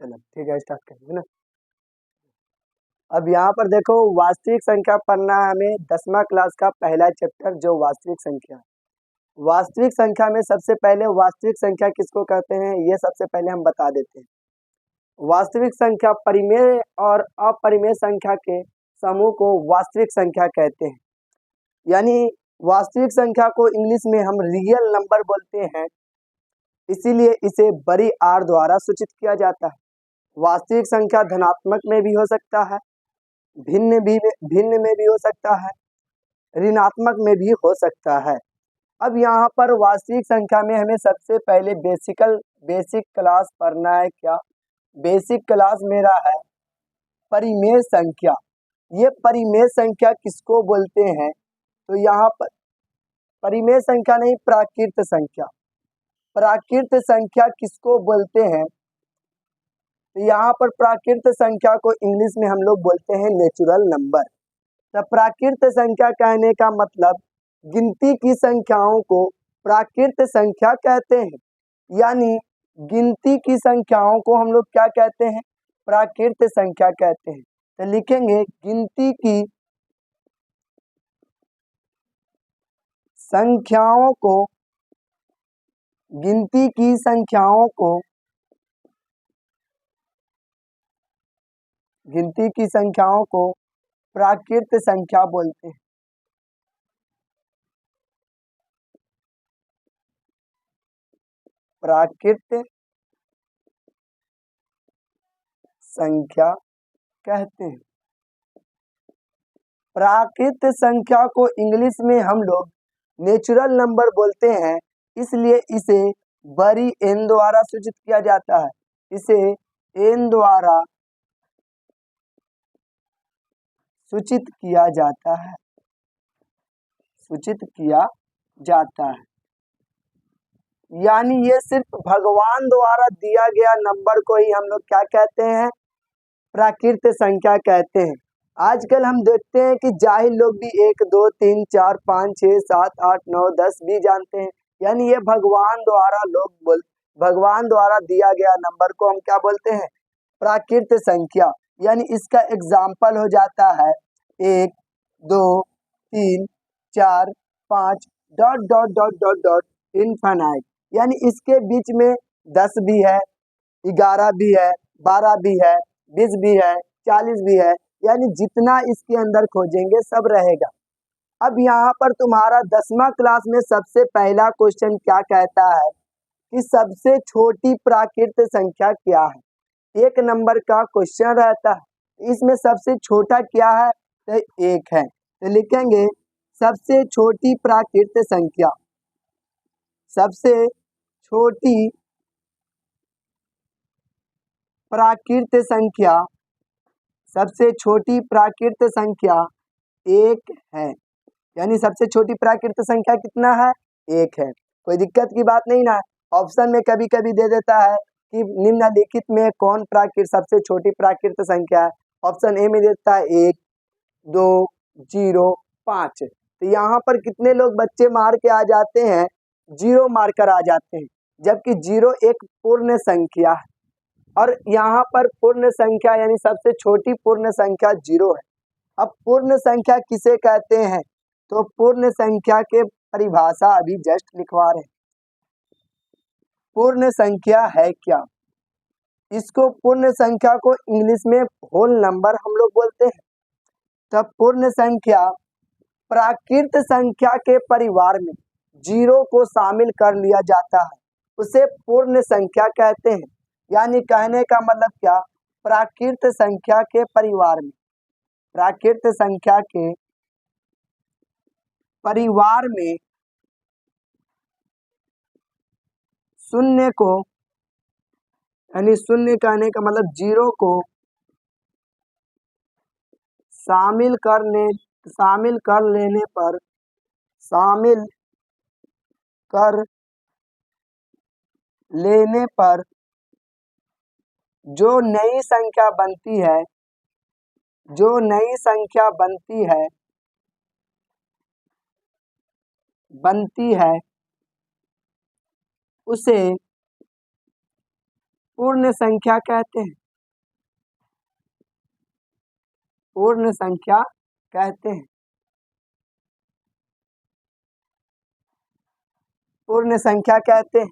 चलो ठीक है, स्टार्ट करेंगे ना। अब यहाँ पर देखो, वास्तविक संख्या पढ़ना है हमें 10वां क्लास का पहला चैप्टर, जो वास्तविक संख्या है। वास्तविक संख्या में सबसे पहले वास्तविक संख्या किसको कहते हैं, ये सबसे पहले हम बता देते हैं। वास्तविक संख्या परिमेय और अपरिमेय संख्या के समूह को वास्तविक संख्या कहते हैं। यानी वास्तविक संख्या को इंग्लिश में हम रियल नंबर बोलते हैं, इसीलिए इसे बड़ी आर द्वारा सूचित किया जाता है। वास्तविक संख्या धनात्मक में भी हो सकता है, भिन्न में भी हो सकता है, ऋणात्मक में भी हो सकता है। अब यहाँ पर वास्तविक संख्या में हमें सबसे पहले बेसिक क्लास पढ़ना है। क्या बेसिक क्लास मेरा है परिमेय संख्या। ये परिमेय संख्या किसको बोलते हैं, तो यहाँ पर परिमेय संख्या नहीं, प्राकृत संख्या। प्राकृत संख्या किसको बोलते हैं, तो यहाँ पर प्राकृत संख्या को इंग्लिश में हम लोग बोलते हैं नेचुरल नंबर। तो प्राकृत संख्या कहने का मतलब गिनती की संख्याओं को प्राकृत संख्या कहते हैं। यानी गिनती की संख्याओं को हम लोग क्या कहते हैं, प्राकृत संख्या कहते हैं। तो लिखेंगे गिनती की संख्याओं को प्राकृत संख्या बोलते हैं। प्राकृत संख्या कहते हैं। प्राकृत संख्या को इंग्लिश में हम लोग नेचुरल नंबर बोलते हैं, इसलिए इसे बड़ी एन द्वारा सूचित किया जाता है। इसे एन द्वारा सूचित किया जाता है। यानी ये सिर्फ भगवान द्वारा दिया गया नंबर को ही हम लोग क्या कहते हैं, प्राकृत संख्या कहते हैं। आजकल हम देखते हैं कि जाहिल लोग भी 1 2 3 4 5 6 7 8 9 10 भी जानते हैं। यानी ये भगवान द्वारा दिया गया नंबर को हम क्या बोलते हैं, प्राकृत संख्या। यानी इसका एग्जाम्पल हो जाता है 1 2 3 4 5 dot dot dot dot dot infinite. यानी इसके बीच में 10 भी है, 11 भी है, 12 भी है, 20 भी है, 40 भी है। यानी जितना इसके अंदर खोजेंगे सब रहेगा। अब यहाँ पर तुम्हारा 10वां क्लास में सबसे पहला क्वेश्चन क्या कहता है कि सबसे छोटी प्राकृत संख्या क्या है। 1 नंबर का क्वेश्चन रहता है, इसमें सबसे छोटा क्या है, तो 1 है। तो लिखेंगे सबसे छोटी प्राकृत संख्या। सबसे छोटी प्राकृत संख्या, सबसे छोटी प्राकृत संख्या 1 है। यानी सबसे छोटी प्राकृत संख्या कितना है, 1 है। कोई दिक्कत की बात नहीं ना। ऑप्शन में कभी कभी दे देता है कि निम्नलिखित में कौन सबसे छोटी प्राकृत संख्या है। ऑप्शन ए में देता है 1 2 0 5। तो यहाँ पर कितने लोग बच्चे मार के आ जाते हैं, 0 मार कर आ जाते हैं, जबकि 0 एक पूर्ण संख्या है। और यहाँ पर पूर्ण संख्या यानी सबसे छोटी पूर्ण संख्या 0 है। अब पूर्ण संख्या किसे कहते हैं, तो पूर्ण संख्या के परिभाषा अभी जस्ट लिखवा रहे हैं। पूर्ण संख्या है क्या, इसको पूर्ण संख्या को इंग्लिश में होल नंबर हम लोग बोलते हैं। तब पूर्ण संख्या प्राकृत संख्या के परिवार में 0 को शामिल कर लिया जाता है, उसे पूर्ण संख्या कहते हैं। यानी कहने का मतलब क्या, प्राकृत संख्या के परिवार में, प्राकृत संख्या के परिवार में शून्य को, यानी शून्य कहने का मतलब 0 को शामिल कर लेने पर जो नई संख्या बनती है उसे पूर्ण संख्या कहते हैं, पूर्ण संख्या कहते हैं। पूर्ण संख्या कहते हैं।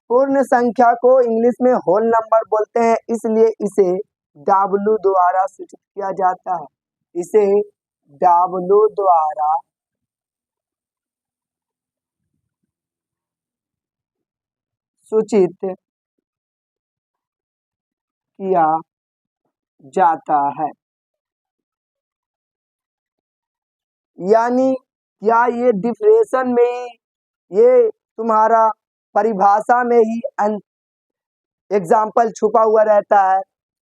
पूर्ण संख्या को इंग्लिश में होल नंबर बोलते हैं, इसलिए इसे W द्वारा सूचित किया जाता है। इसे W द्वारा सूचित किया जाता है। यानी क्या ये डिफरेंशन में ही, ये तुम्हारा परिभाषा में ही एग्जाम्पल छुपा हुआ रहता है,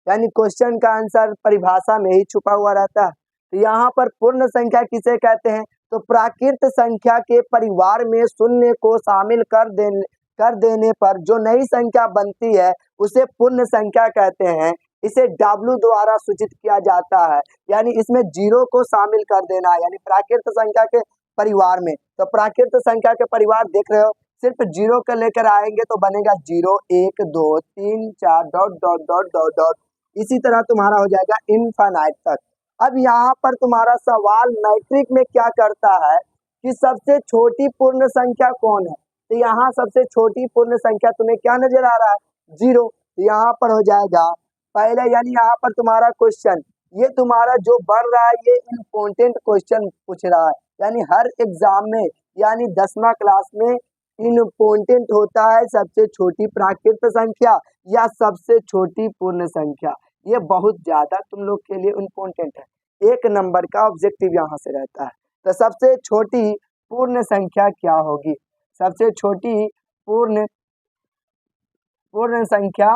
यानी क्वेश्चन का आंसर परिभाषा में ही छुपा हुआ रहता है। तो यहाँ पर पूर्ण संख्या किसे कहते हैं, तो प्राकृत संख्या के परिवार में शून्य को शामिल कर देने पर जो नई संख्या बनती है उसे पूर्ण संख्या कहते हैं। इसे W द्वारा सूचित किया जाता है, यानी इसमें जीरो को शामिल कर देना, यानी प्राकृत संख्या के परिवार में। तो प्राकृत संख्या के परिवार देख रहे हो, सिर्फ जीरो का लेकर आएंगे तो बनेगा 0 1 2 3 4 dot dot dot dot dot, इसी तरह तुम्हारा हो जाएगा इनफाइनाइट तक। अब यहाँ पर तुम्हारा सवाल मैट्रिक में क्या करता है कि सबसे छोटी पूर्ण संख्या कौन है, तो यहाँ सबसे छोटी पूर्ण संख्या तुम्हें क्या नजर आ रहा है, 0। तो यहाँ पर हो जाएगा पहले, यानी यहाँ पर तुम्हारा क्वेश्चन, ये तुम्हारा जो बढ़ रहा है ये इम्पोर्टेंट क्वेश्चन पूछ रहा है, यानी हर एग्जाम में, यानी 10वीं क्लास में इम्पोर्टेंट होता है सबसे छोटी प्राकृत संख्या या सबसे छोटी पूर्ण संख्या। ये बहुत ज्यादा तुम लोग के लिए इम्पोर्टेंट है, 1 नंबर का ऑब्जेक्टिव यहाँ से रहता है। तो सबसे छोटी पूर्ण संख्या क्या होगी, सबसे छोटी पूर्ण संख्या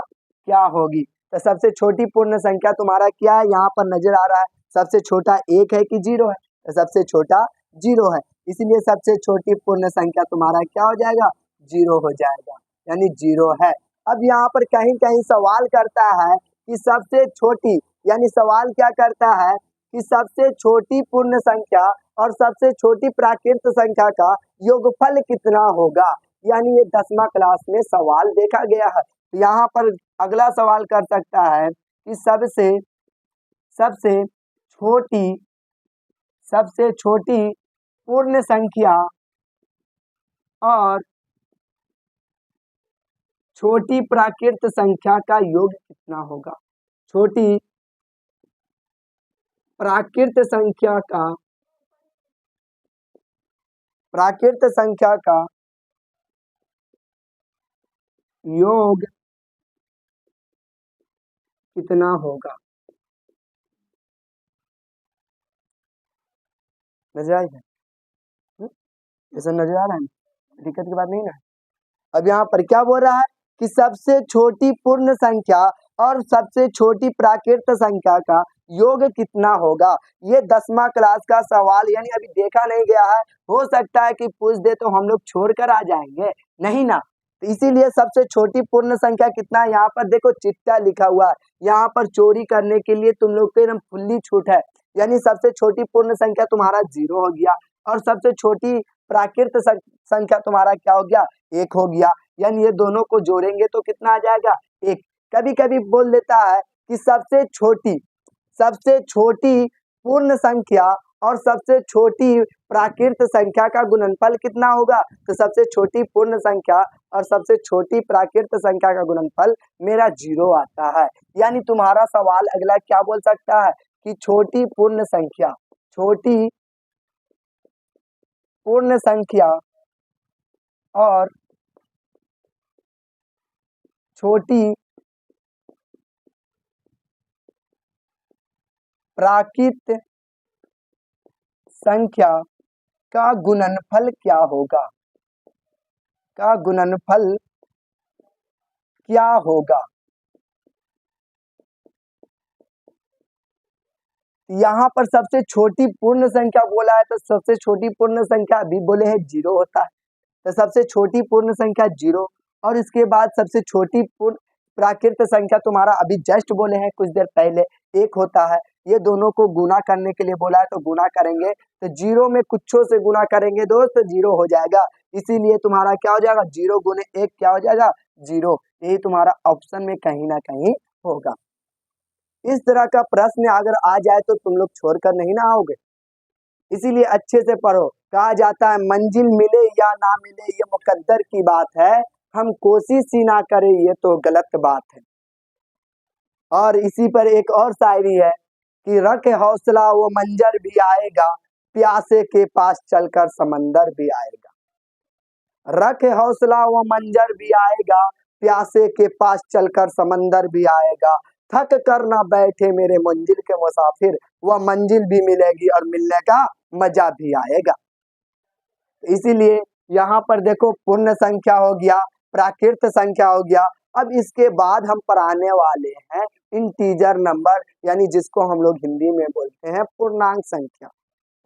क्या होगी, तो सबसे छोटी पूर्ण संख्या तुम्हारा क्या है, यहाँ पर नजर आ रहा है, सबसे छोटा 1 है कि 0 है, तो सबसे छोटा 0 है, इसलिए सबसे छोटी पूर्ण संख्या तुम्हारा क्या हो जाएगा, 0 हो जाएगा, यानी 0 है। अब यहाँ पर कहीं कहीं सवाल करता है कि सबसे छोटी, यानी सवाल क्या करता है कि सबसे छोटी पूर्ण संख्या और सबसे छोटी प्राकृत संख्या का योगफल कितना होगा, यानी ये 10वीं क्लास में सवाल देखा गया है। यहाँ पर अगला सवाल कर सकता है कि सबसे छोटी पूर्ण संख्या और छोटी प्राकृत संख्या का योग कितना होगा, छोटी प्राकृत संख्या का योग कितना होगा, नजर आई है, ऐसा नजर आ रहा है, दिक्कत की बात नहीं ना। अब यहाँ पर क्या बोल रहा है कि सबसे छोटी पूर्ण संख्या और सबसे छोटी प्राकृत संख्या का योग कितना होगा, ये 10वीं क्लास का सवाल, यानी अभी देखा नहीं गया है, हो सकता है कि पूछ दे तो हम लोग छोड़कर आ जाएंगे, नहीं ना। तो इसीलिए सबसे छोटी पूर्ण संख्या कितना है, यहाँ पर देखो चिट्टा लिखा हुआ है, यहाँ पर चोरी करने के लिए तुम लोग को एकदम खुली छूट है, यानी सबसे छोटी पूर्ण संख्या तुम्हारा 0 हो गया और सबसे छोटी प्राकृत संख्या तुम्हारा क्या हो गया, 1 हो गया, यानी ये दोनों को जोड़ेंगे तो कितना आ जाएगा, 1। कभी कभी बोल देता है कि सबसे छोटी पूर्ण संख्या और सबसे छोटी प्राकृत संख्या का गुणनफल कितना होगा, तो सबसे छोटी पूर्ण संख्या और सबसे छोटी प्राकृत संख्या का गुणनफल मेरा 0 आता है। यानी तुम्हारा सवाल अगला क्या बोल सकता है कि छोटी पूर्ण संख्या और छोटी प्राकृत संख्या का गुणनफल क्या होगा, यहाँ पर सबसे छोटी पूर्ण संख्या बोला है, तो सबसे छोटी पूर्ण संख्या अभी बोले हैं 0 होता है, तो सबसे छोटी पूर्ण संख्या 0 और इसके बाद सबसे छोटी पूर्ण प्राकृत संख्या तुम्हारा अभी जस्ट बोले हैं कुछ देर पहले 1 होता है। ये दोनों को गुना करने के लिए बोला है, तो गुना करेंगे तो 0 में कुछों से गुना करेंगे दोस्त 0 हो जाएगा, इसीलिए तुम्हारा क्या हो जाएगा, 0 गुने 1 क्या हो जाएगा, 0। यही तुम्हारा ऑप्शन में कहीं ना कहीं होगा। इस तरह का प्रश्न अगर आ जाए तो तुम लोग छोड़कर नहीं ना आओगे, इसीलिए अच्छे से पढ़ो। कहा जाता है मंजिल मिले या ना मिले ये मुकद्दर की बात है, हम कोशिश ही ना करें ये तो गलत बात है। और इसी पर एक और शायरी है कि रख हौसला वो मंजर भी आएगा, प्यासे के पास चलकर समंदर भी आएगा। रख हौसला वो मंजर भी आएगा, प्यासे के पास चलकर समंदर भी आएगा। थक कर ना बैठे मेरे मंजिल के मुसाफिर, वह मंजिल भी मिलेगी और मिलने का मजा भी आएगा। इसीलिए यहाँ पर देखो पूर्ण संख्या हो गया, प्राकृत संख्या हो गया। अब इसके बाद हम पढ़ाने वाले हैं इंटीजर नंबर, यानी जिसको हम लोग हिंदी में बोलते हैं पूर्णांक संख्या।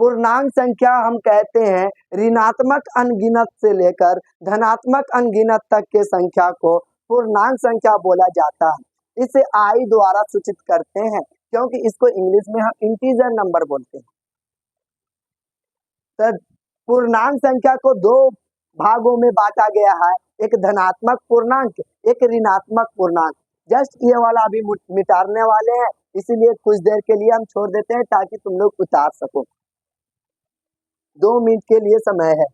पूर्णांक संख्या हम कहते हैं ऋणात्मक अनगिनत से लेकर धनात्मक अनगिनत तक के संख्या को पूर्णांक संख्या बोला जाता है। इसे आई द्वारा सूचित करते हैं क्योंकि इसको इंग्लिश में हम इंटीजर नंबर बोलते हैं। तो पूर्णांक संख्या को दो भागों में बांटा गया है, एक धनात्मक पूर्णांक, एक ऋणात्मक पूर्णांक। जस्ट ये वाला अभी मिटाने वाले हैं, इसीलिए कुछ देर के लिए हम छोड़ देते हैं ताकि तुम लोग उतार सको। 2 मिनट के लिए समय है।